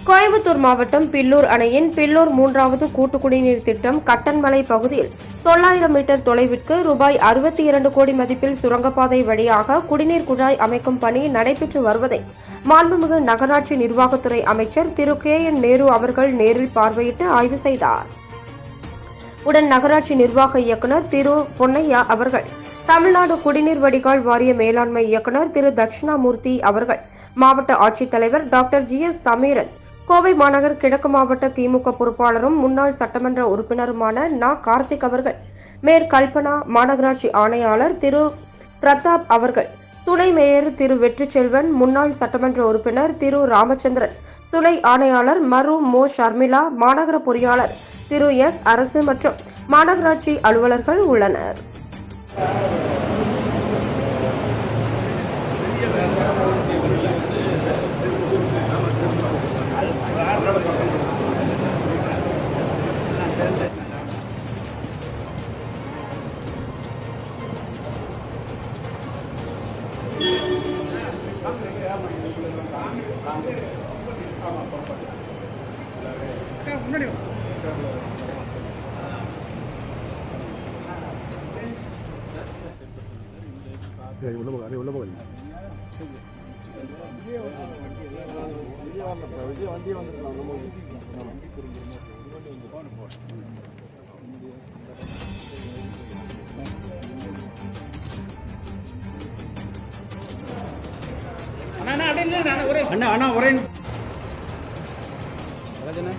கோயம்புத்தூர் மாவட்டம் பில்லூர் அணையின் பில்லூர் 3வது கூட்டு குடிநீர் திட்டம் கட்டன்மலை பகுதியில் 900 மீட்டர் தொலைவிற்கு ரூபாய் 62 கோடி மதிப்பில் சுரங்கப்பாதை வழியாக குடிநீர் குழாய் அமைக்கும் பணி நடைபெற்று வருவதை மாண்புமிகு நகராட்சி நிர்வாகத்துறை அமைச்சர் திரு KN நேரு அவர்கள் நேரில் பார்வையிட்டு ஆய்வு செய்தார். உடன் நகராட்சி நிர்வாக இயக்குநர் திரு பொன்னையா அவர்கள், தமிழ்நாடு குடிநீர் வடிகால் வாரிய மேலாண்மை இயக்குநர் திரு தட்சிணாமூர்த்தி அவர்கள், மாவட்ட ஆட்சித்தலைவர் டாக்டர் GS சமீரன், கோவை மாநகர் கிழக்கு மாவட்ட திமுக பொறுப்பாளரும் முன்னாள் சட்டமன்ற உறுப்பினருமான நா. கார்த்திக் அவர்கள், மேற்கல்பனா மாநகராட்சி ஆணையாளர் திரு பிரதாப் அவர்கள், துணை மேயர் திரு வெற்றிச்செல்வன், முன்னாள் சட்டமன்ற உறுப்பினர் திரு ராமச்சந்திரன், துணை ஆணையாளர் மோ. ஷர்மிளா, மாநகர பொறியாளர் திரு S. அரசு மற்றும் மாநகராட்சி அலுவலர்கள் உள்ளனர். அண்ணா ஒரே ராஜண்ணா